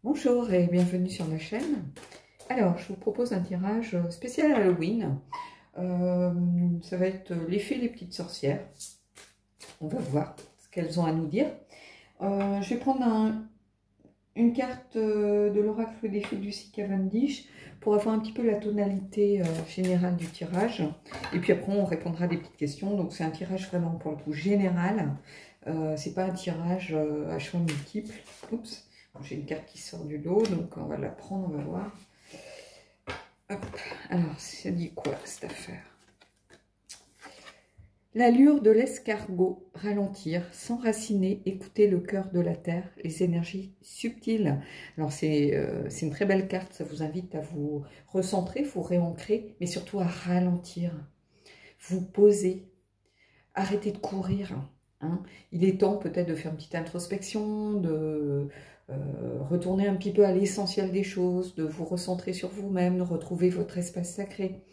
Bonjour et bienvenue sur ma chaîne. Alors, je vous propose un tirage spécial Halloween. Ça va être l'effet des petites sorcières. On va voir ce qu'elles ont à nous dire. Je vais prendre une carte de l'oracle des fées Lucy Cavendish pour avoir un petit peu la tonalité générale du tirage. Et puis après, on répondra à des petites questions. Donc, c'est un tirage vraiment pour le coup général. C'est pas un tirage à choix multiples. Oups. J'ai une carte qui sort du lot, donc on va la prendre, on va voir. Hop. Alors, ça dit quoi cette affaire? L'allure de l'escargot, ralentir, s'enraciner, écouter le cœur de la terre, les énergies subtiles. Alors, c'est une très belle carte, ça vous invite à vous recentrer, vous réancrer, mais surtout à ralentir, vous poser, arrêter de courir. Hein. Il est temps peut-être de faire une petite introspection, de retourner un petit peu à l'essentiel des choses, de vous recentrer sur vous-même, de retrouver votre espace sacré.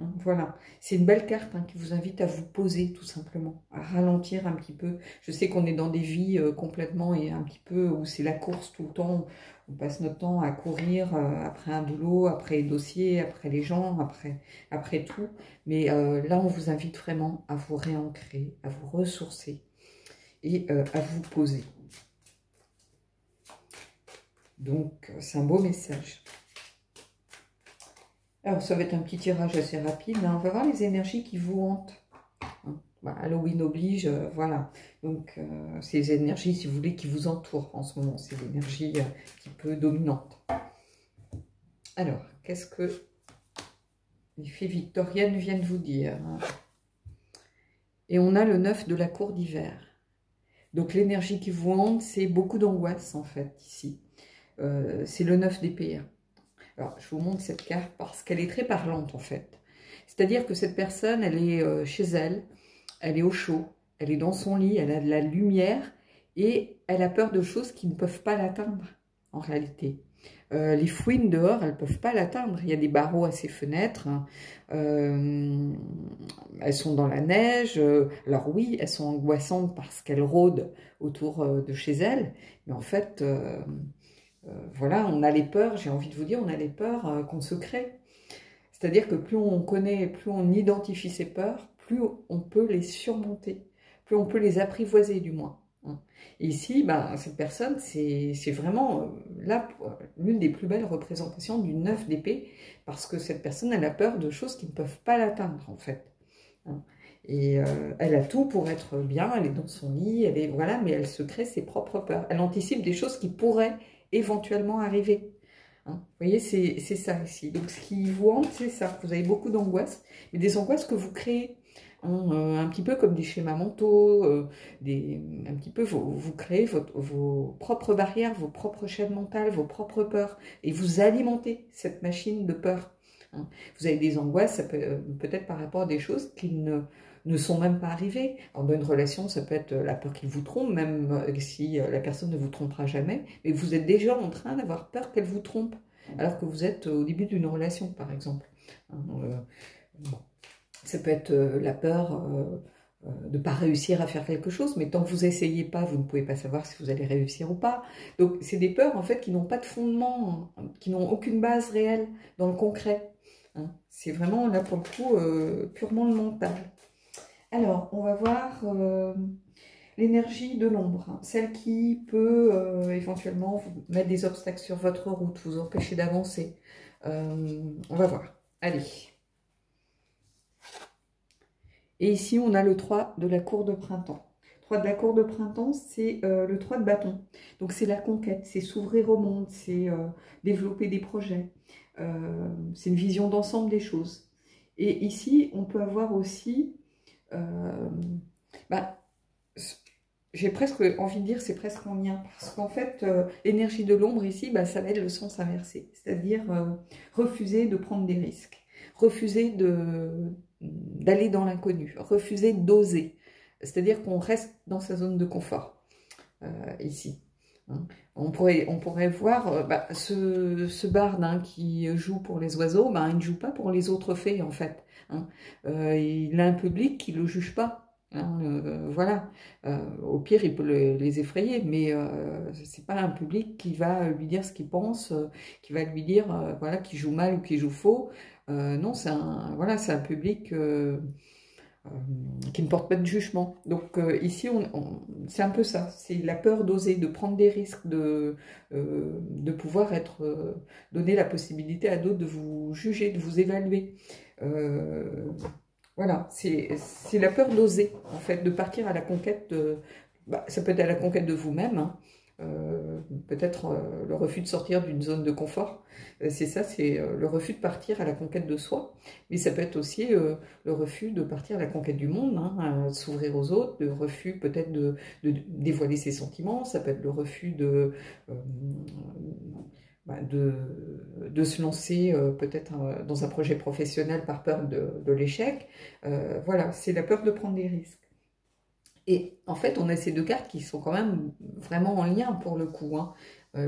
Hein, voilà, c'est une belle carte qui vous invite à vous poser tout simplement, à ralentir un petit peu. Je sais qu'on est dans des vies complètement et un petit peu où c'est la course tout le temps. On passe notre temps à courir après un boulot, après les dossiers, après les gens, après tout. Mais là, on vous invite vraiment à vous réancrer, à vous ressourcer et à vous poser. Donc, c'est un beau message. Alors, ça va être un petit tirage assez rapide. Hein. On va voir les énergies qui vous hantent. Hein. Bah, Halloween oblige, voilà. Donc, c'est les énergies, si vous voulez, qui vous entourent en ce moment. C'est l'énergie un petit peu dominante. Alors, qu'est-ce que les fées victoriennes viennent vous dire? Hein. Et on a le 9 de la cour d'hiver. Donc, l'énergie qui vous hante, c'est beaucoup d'angoisse, en fait, ici. C'est le 9 d'épée. Alors, je vous montre cette carte parce qu'elle est très parlante, en fait. C'est-à-dire que cette personne, elle est chez elle, elle est au chaud, elle est dans son lit, elle a de la lumière et elle a peur de choses qui ne peuvent pas l'atteindre, en réalité. Les fouines dehors, elles ne peuvent pas l'atteindre. Il y a des barreaux à ses fenêtres. Elles sont dans la neige. Alors oui, elles sont angoissantes parce qu'elles rôdent autour de chez elles. Mais en fait... voilà, on a les peurs, j'ai envie de vous dire, on a les peurs qu'on se crée. C'est-à-dire que plus on connaît, plus on identifie ses peurs, plus on peut les surmonter, plus on peut les apprivoiser du moins. Hein. Et ici, bah, cette personne, c'est vraiment là l'une des plus belles représentations du 9 d'épée, parce que cette personne, elle a peur de choses qui ne peuvent pas l'atteindre, en fait. Hein. Et elle a tout pour être bien, elle est dans son lit, elle est voilà, mais elle se crée ses propres peurs. Elle anticipe des choses qui pourraient éventuellement arriver. Hein. Vous voyez, c'est ça ici. Donc, ce qui vous hante, c'est ça. Vous avez beaucoup d'angoisses, mais des angoisses que vous créez. Hein, un petit peu comme des schémas mentaux, un petit peu, vous créez vos propres barrières, vos propres chaînes mentales, vos propres peurs, et vous alimentez cette machine de peur. Hein. Vous avez des angoisses, ça peut-être par rapport à des choses qui ne sont même pas arrivées. Dans une relation, ça peut être la peur qu'il vous trompe, même si la personne ne vous trompera jamais, mais vous êtes déjà en train d'avoir peur qu'elle vous trompe, alors que vous êtes au début d'une relation, par exemple. Bon. Ça peut être la peur de ne pas réussir à faire quelque chose, mais tant que vous n'essayez pas, vous ne pouvez pas savoir si vous allez réussir ou pas. Donc, c'est des peurs, en fait, qui n'ont pas de fondement, qui n'ont aucune base réelle dans le concret. Hein. C'est vraiment, là, pour le coup, purement le mental. Alors, on va voir l'énergie de l'ombre, hein, celle qui peut éventuellement vous mettre des obstacles sur votre route, vous empêcher d'avancer. On va voir. Allez. Et ici, on a le 3 de la cour de printemps. 3 de la cour de printemps, c'est le 3 de bâton. Donc, c'est la conquête, c'est s'ouvrir au monde, c'est développer des projets. C'est une vision d'ensemble des choses. Et ici, on peut avoir aussi... bah, j'ai presque envie de dire c'est presque en lien, parce qu'en fait, l'énergie de l'ombre ici, bah, ça va être le sens inversé, c'est-à-dire refuser de prendre des risques, refuser d'aller dans l'inconnu, refuser d'oser, c'est-à-dire qu'on reste dans sa zone de confort, ici. Hein. On pourrait voir bah, ce barde hein, qui joue pour les oiseaux, bah, il ne joue pas pour les autres fées en fait. Hein. Il a un public qui ne le juge pas. Hein, voilà. Au pire, il peut les effrayer, mais c'est pas un public qui va lui dire ce qu'il pense, qui va lui dire voilà, qui joue mal ou qui joue faux. Non, c'est un, voilà, c'est un public euh, qui ne porte pas de jugement. Donc ici, c'est un peu ça. C'est la peur d'oser, de prendre des risques, de pouvoir être, donner la possibilité à d'autres de vous juger, de vous évaluer. Voilà, c'est la peur d'oser, en fait, de partir à la conquête de... Bah, ça peut être à la conquête de vous-même, hein. Peut-être le refus de sortir d'une zone de confort. C'est ça, c'est le refus de partir à la conquête de soi. Mais ça peut être aussi le refus de partir à la conquête du monde, hein, s'ouvrir aux autres, le refus peut-être de dévoiler ses sentiments, ça peut être le refus euh, bah, de se lancer peut-être dans un projet professionnel par peur de l'échec. Voilà, c'est la peur de prendre des risques. Et en fait, on a ces deux cartes qui sont quand même vraiment en lien pour le coup, hein,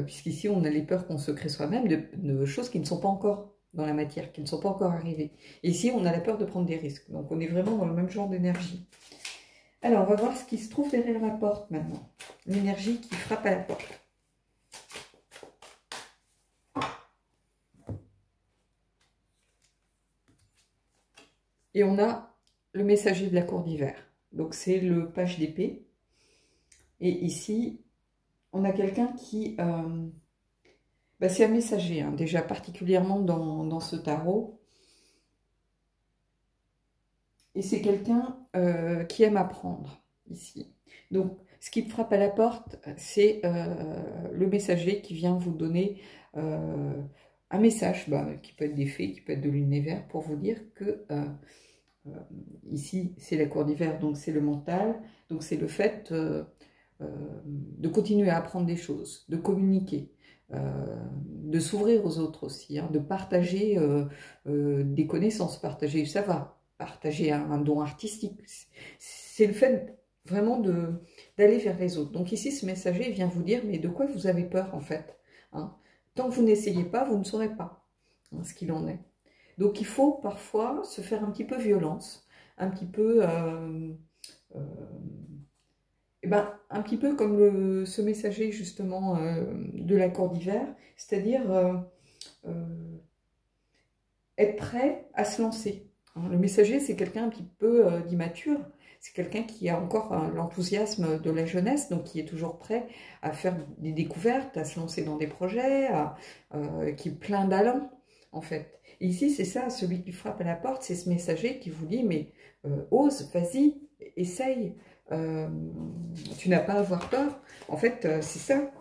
puisqu'ici, on a les peurs qu'on se crée soi-même de choses qui ne sont pas encore dans la matière, qui ne sont pas encore arrivées. Et ici, on a la peur de prendre des risques. Donc, on est vraiment dans le même genre d'énergie. Alors, on va voir ce qui se trouve derrière la porte maintenant. L'énergie qui frappe à la porte. Et on a le messager de la cour d'hiver. Donc, c'est le page d'épée. Et ici, on a quelqu'un qui... bah, c'est un messager, hein, déjà particulièrement dans ce tarot. Et c'est quelqu'un qui aime apprendre, ici. Donc, ce qui frappe à la porte, c'est le messager qui vient vous donner un message, bah, qui peut être des faits, qui peut être de l'univers, pour vous dire que ici, c'est la cour d'hiver, donc c'est le mental, donc c'est le fait de continuer à apprendre des choses, de communiquer, de s'ouvrir aux autres aussi, hein, de partager des connaissances, partager du savoir, partager un don artistique. C'est le fait vraiment d'aller vers les autres. Donc ici, ce messager vient vous dire, mais de quoi vous avez peur en fait, hein? Tant que vous n'essayez pas, vous ne saurez pas, hein, ce qu'il en est. Donc il faut parfois se faire un petit peu violence, un petit peu... euh, eh ben, un petit peu comme ce messager justement de la cour d'hiver, c'est-à-dire être prêt à se lancer. Hein, le messager, c'est quelqu'un un petit peu d'immature, c'est quelqu'un qui a encore l'enthousiasme de la jeunesse, donc qui est toujours prêt à faire des découvertes, à se lancer dans des projets, qui est plein d'allant en fait. Et ici, c'est ça, celui qui frappe à la porte, c'est ce messager qui vous dit, mais ose, vas-y, essaye. Tu n'as pas à avoir peur. En fait, c'est ça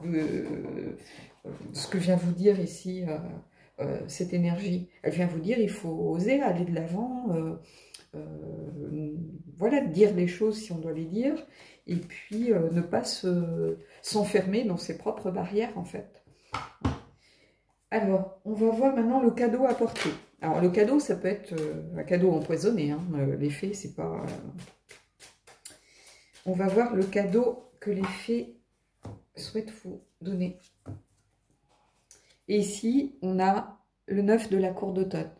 ce que vient vous dire ici cette énergie. Elle vient vous dire il faut oser aller de l'avant, voilà, dire les choses si on doit les dire, et puis ne pas s'enfermer dans ses propres barrières en fait. Alors, on va voir maintenant le cadeau à porter. Alors, le cadeau, ça peut être un cadeau empoisonné, hein, les fées, c'est pas... On va voir le cadeau que les fées souhaitent vous donner. Et ici, on a le 9 de la cour d'automne.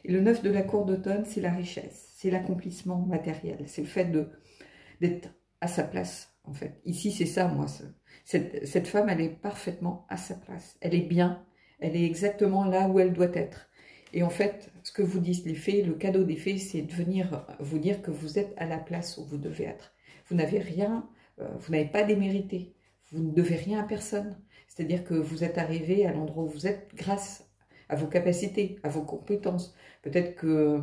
Et le 9 de la cour d'automne, c'est la richesse, c'est l'accomplissement matériel, c'est le fait d'être à sa place, en fait. Ici, c'est ça, moi. Cette femme, elle est parfaitement à sa place. Elle est bien, elle est exactement là où elle doit être. Et en fait, ce que vous disent les fées, le cadeau des fées, c'est de venir vous dire que vous êtes à la place où vous devez être. Vous n'avez rien, vous n'avez pas démérité, vous ne devez rien à personne. C'est-à-dire que vous êtes arrivé à l'endroit où vous êtes grâce à vos capacités, à vos compétences. Peut-être que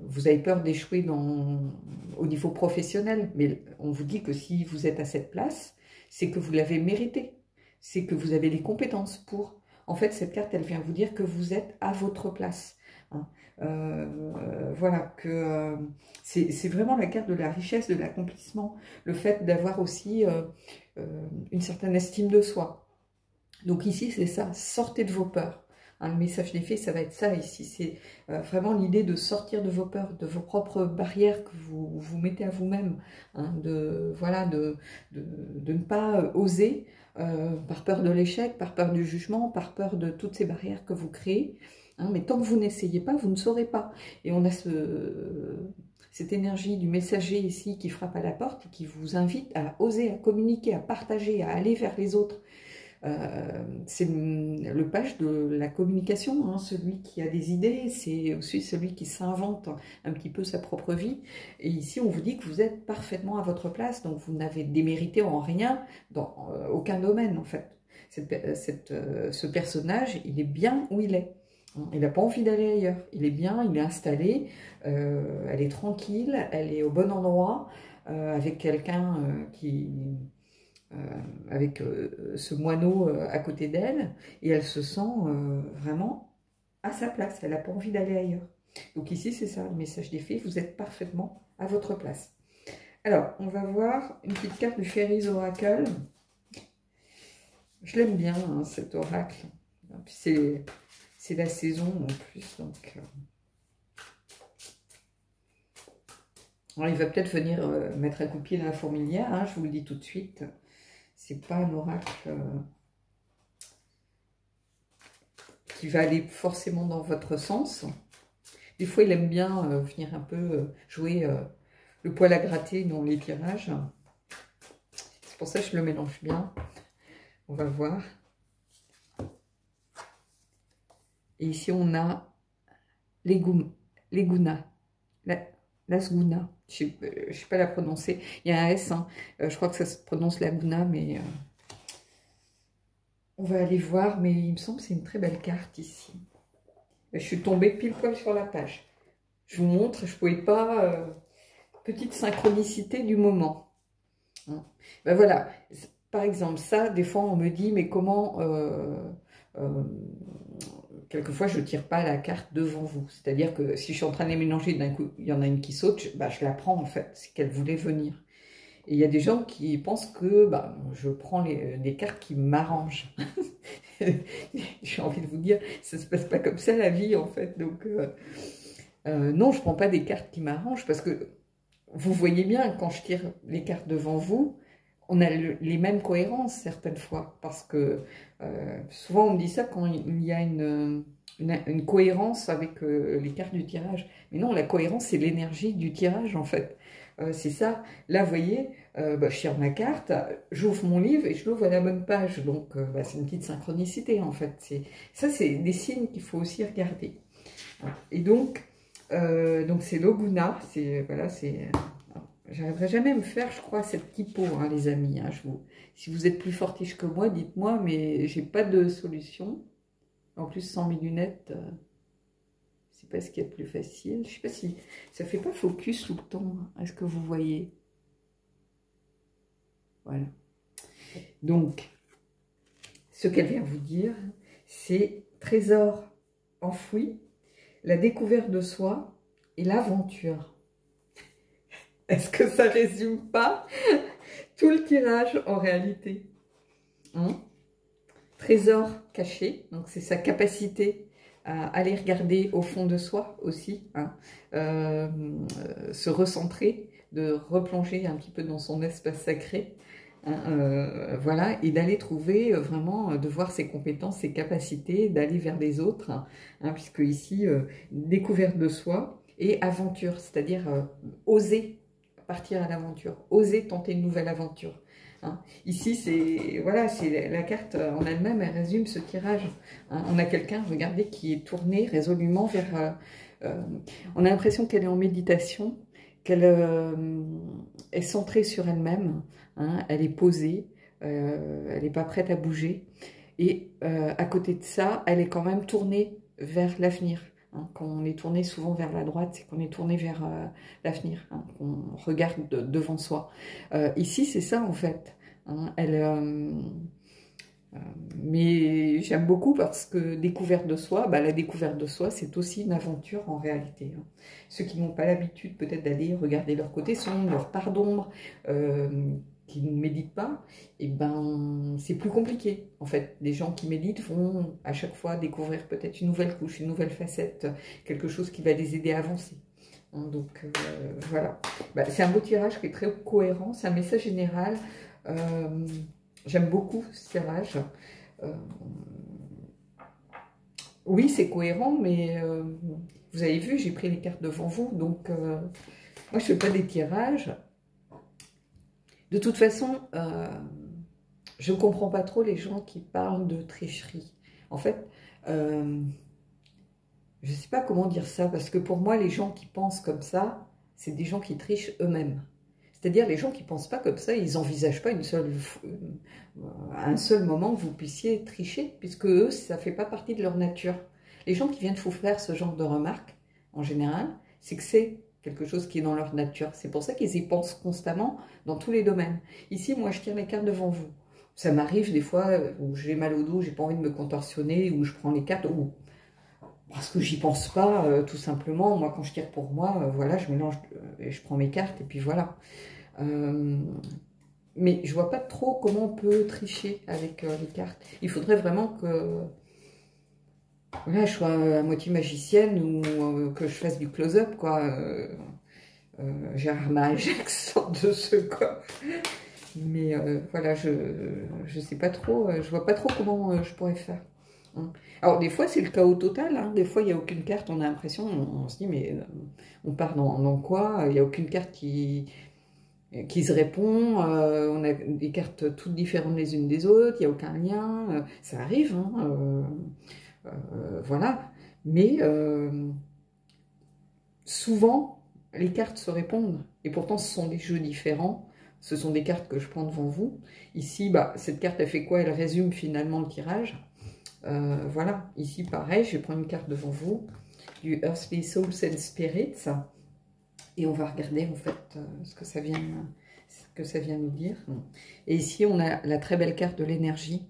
vous avez peur d'échouer au niveau professionnel, mais on vous dit que si vous êtes à cette place, c'est que vous l'avez mérité, c'est que vous avez les compétences pour. En fait, cette carte, elle vient vous dire que vous êtes à votre place. Hein. Voilà, que c'est vraiment la carte de la richesse, de l'accomplissement, le fait d'avoir aussi une certaine estime de soi. Donc ici, c'est ça, sortez de vos peurs. Hein, le message des fées, ça va être ça ici. C'est vraiment l'idée de sortir de vos peurs, de vos propres barrières que vous vous mettez à vous-même. Hein, voilà, de ne pas oser par peur de l'échec, par peur du jugement, par peur de toutes ces barrières que vous créez. Hein, mais tant que vous n'essayez pas, vous ne saurez pas. Et on a cette énergie du messager ici qui frappe à la porte et qui vous invite à oser, à communiquer, à partager, à aller vers les autres. C'est le page de la communication, hein, celui qui a des idées, c'est aussi celui qui s'invente un petit peu sa propre vie. Et ici, on vous dit que vous êtes parfaitement à votre place, donc vous n'avez démérité en rien dans aucun domaine, en fait. Ce personnage, il est bien où il est. Il n'a pas envie d'aller ailleurs. Il est bien, il est installé, elle est tranquille, elle est au bon endroit, avec quelqu'un avec ce moineau à côté d'elle, et elle se sent vraiment à sa place, elle n'a pas envie d'aller ailleurs. Donc ici, c'est ça, le message des fées, vous êtes parfaitement à votre place. Alors, on va voir une petite carte du Fairies Oracle. Je l'aime bien, hein, cet oracle. C'est la saison en plus, donc... Alors, il va peut-être venir mettre un coup de pied dans la fourmilière, hein, je vous le dis tout de suite. C'est pas un oracle qui va aller forcément dans votre sens. Des fois, il aime bien venir un peu jouer le poil à gratter dans les tirages. C'est pour ça que je le mélange bien. On va voir. Et ici, on a l'Eguna. Lasguna. Je ne sais pas la prononcer. Il y a un S. Hein. Je crois que ça se prononce Laguna, mais on va aller voir. Mais il me semble que c'est une très belle carte ici. Je suis tombée pile poil sur la page. Je vous montre, je ne pouvais pas... petite synchronicité du moment. Hein. Ben voilà. Par exemple, ça, des fois, on me dit, mais comment... quelquefois, je ne tire pas la carte devant vous. C'est-à-dire que si je suis en train de les mélanger, d'un coup, il y en a une qui saute, je la prends en fait, c'est qu'elle voulait venir. Et il y a des gens qui pensent que je prends des cartes qui m'arrangent. J'ai envie de vous dire, ça ne se passe pas comme ça la vie en fait. Donc, non, je ne prends pas des cartes qui m'arrangent parce que vous voyez bien, quand je tire les cartes devant vous, on a les mêmes cohérences certaines fois, parce que souvent on me dit ça quand il y a une cohérence avec les cartes du tirage. Mais non, la cohérence c'est l'énergie du tirage en fait. C'est ça. Là, vous voyez, je tire ma carte, j'ouvre mon livre et je l'ouvre à la bonne page. Donc c'est une petite synchronicité en fait. Ça, c'est des signes qu'il faut aussi regarder. Et donc c'est l'Oguna, voilà, c'est... J'arriverai jamais à me faire, je crois, cette typo, hein, les amis. Hein, si vous êtes plus fortiche que moi, dites-moi, mais j'ai pas de solution. En plus, sans mes lunettes, c'est pas ce qu'il y a de plus facile. Je sais pas si ça fait pas focus tout le temps. Est-ce que vous voyez? Voilà. Donc, ce qu'elle vient vous dire, c'est trésor enfoui, la découverte de soi et l'aventure. Est-ce que ça résume pas tout le tirage en réalité, hein? Trésor caché, donc c'est sa capacité à aller regarder au fond de soi aussi, hein, se recentrer, de replonger un petit peu dans son espace sacré, hein, voilà, et d'aller trouver vraiment, de voir ses compétences, ses capacités, d'aller vers les autres, hein, puisque ici, découverte de soi et aventure, c'est-à-dire oser partir à l'aventure, oser tenter une nouvelle aventure. Hein. Ici, c'est voilà, c'est la carte en elle-même, elle résume ce tirage. Hein. On a quelqu'un, regardez, qui est tourné résolument vers... on a l'impression qu'elle est en méditation, qu'elle est centrée sur elle-même, hein, elle est posée, elle n'est pas prête à bouger. Et à côté de ça, elle est quand même tournée vers l'avenir. Hein, quand on est tourné souvent vers la droite, c'est qu'on est tourné vers l'avenir, hein, qu'on regarde devant soi. Ici, c'est ça en fait. Hein, mais j'aime beaucoup parce que découverte de soi, la découverte de soi, c'est aussi une aventure en réalité. Hein. Ceux qui n'ont pas l'habitude peut-être d'aller regarder leur côté, sont leur part d'ombre, qui ne méditent pas, et c'est plus compliqué en fait. Les gens qui méditent vont à chaque fois découvrir peut-être une nouvelle couche, une nouvelle facette, quelque chose qui va les aider à avancer. Hein, donc voilà, c'est un beau tirage qui est très cohérent, c'est un message général. J'aime beaucoup ce tirage. Oui, c'est cohérent, mais vous avez vu, j'ai pris les cartes devant vous, donc Moi, je fais pas des tirages. De toute façon, je ne comprends pas trop les gens qui parlent de tricherie. En fait, je ne sais pas comment dire ça, parce que pour moi, les gens qui pensent comme ça, c'est des gens qui trichent eux-mêmes. C'est-à-dire, les gens qui ne pensent pas comme ça, ils n'envisagent pas un seul moment que vous puissiez tricher, puisque eux, ça ne fait pas partie de leur nature. Les gens qui viennent vous faire ce genre de remarques, en général, c'est que c'est quelque chose qui est dans leur nature. C'est pour ça qu'ils y pensent constamment dans tous les domaines. Ici, moi, je tire les cartes devant vous. Ça m'arrive des fois où j'ai mal au dos, j'ai pas envie de me contorsionner, où je prends les cartes, ou parce que j'y pense pas, tout simplement. Moi, quand je tire pour moi, voilà, je mélange, et je prends mes cartes, et puis voilà. Mais je vois pas trop comment on peut tricher avec les cartes. Il faudrait vraiment que là, je sois à moitié magicienne ou que je fasse du close-up, quoi. Gérard Majax sorte de ce quoi. Mais voilà, je sais pas trop, je vois pas trop comment je pourrais faire. Hein. Alors, des fois, c'est le chaos total. Hein. Des fois, il n'y a aucune carte, on a l'impression, on se dit, mais on part dans quoi? Il n'y a aucune carte qui se répond. On a des cartes toutes différentes les unes des autres, il n'y a aucun lien. Ça arrive, hein, voilà. Mais souvent, les cartes se répondent. Et pourtant, ce sont des jeux différents. Ce sont des cartes que je prends devant vous. Ici, bah, cette carte, elle fait quoi? Elle résume finalement le tirage. Voilà. Ici, pareil, je vais prendre une carte devant vous. Du Earthly Souls and Spirits. Et on va regarder, en fait, ce que ça vient nous dire. Et ici, on a la très belle carte de l'énergie.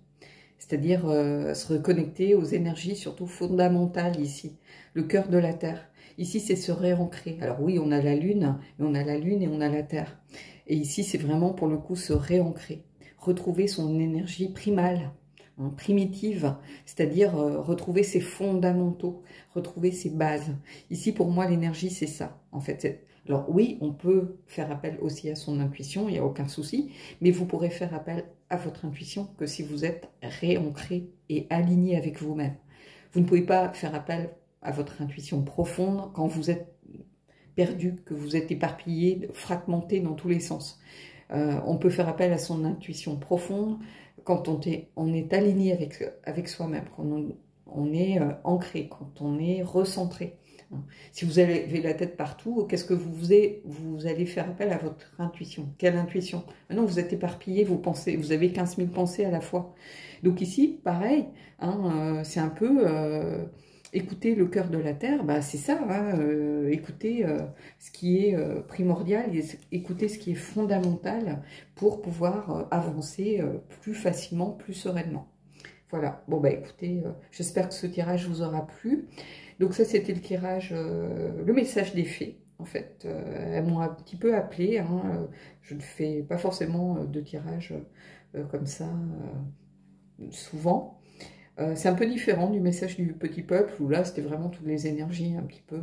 C'est-à-dire se reconnecter aux énergies, surtout fondamentales ici. Le cœur de la Terre. Ici, c'est se réancrer. Alors oui, on a la Lune, mais on a la Lune et on a la Terre. Et ici, c'est vraiment pour le coup se réancrer. Retrouver son énergie primale, hein, primitive. C'est-à-dire retrouver ses fondamentaux, retrouver ses bases. Ici, pour moi, l'énergie, c'est ça. En fait, alors oui, on peut faire appel aussi à son intuition, il n'y a aucun souci. Mais vous pourrez faire appel à votre intuition que si vous êtes réancré et aligné avec vous-même. Vous ne pouvez pas faire appel à votre intuition profonde quand vous êtes perdu, que vous êtes éparpillé, fragmenté dans tous les sens. On peut faire appel à son intuition profonde quand on est aligné avec soi-même, quand on est ancré, quand on est recentré. Si vous avez la tête partout, qu'est-ce que vous allez faire appel à votre intuition? Quelle intuition? Maintenant, vous êtes éparpillé, vous avez 15 000 pensées à la fois. Donc ici, pareil, hein, c'est un peu écouter le cœur de la Terre, bah, c'est ça, hein, écouter ce qui est primordial, écouter ce qui est fondamental pour pouvoir avancer plus facilement, plus sereinement. Voilà, bon bah écoutez, j'espère que ce tirage vous aura plu. Donc ça, c'était le tirage, le message des fées, en fait. Elles m'ont un petit peu appelé, hein, je ne fais pas forcément de tirage comme ça souvent. C'est un peu différent du message du petit peuple, où là, c'était vraiment toutes les énergies un petit peu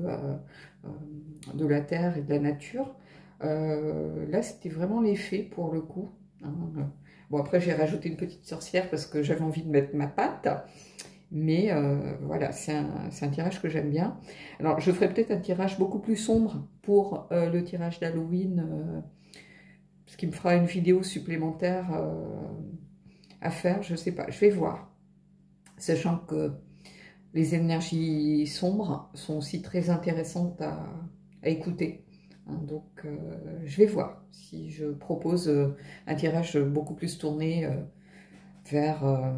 de la terre et de la nature. Là, c'était vraiment les fées, pour le coup. Hein. Bon, après, j'ai rajouté une petite sorcière parce que j'avais envie de mettre ma patte. Mais voilà, c'est un tirage que j'aime bien. Alors, je ferai peut-être un tirage beaucoup plus sombre pour le tirage d'Halloween, ce qui me fera une vidéo supplémentaire à faire, je sais pas, je vais voir. Sachant que les énergies sombres sont aussi très intéressantes à écouter. Hein, donc, je vais voir si je propose un tirage beaucoup plus tourné vers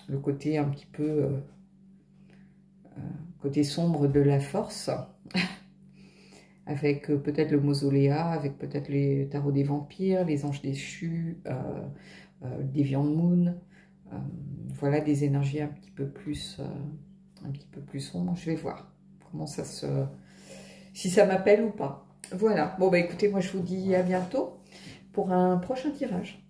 le côté un petit peu côté sombre de la force, avec peut-être le mausoléa, avec peut-être les tarots des vampires, les anges déchus, Deviant Moon, voilà des énergies un petit peu plus sombres. Je vais voir comment ça si ça m'appelle ou pas. Voilà, bon bah écoutez, moi je vous dis à bientôt pour un prochain tirage.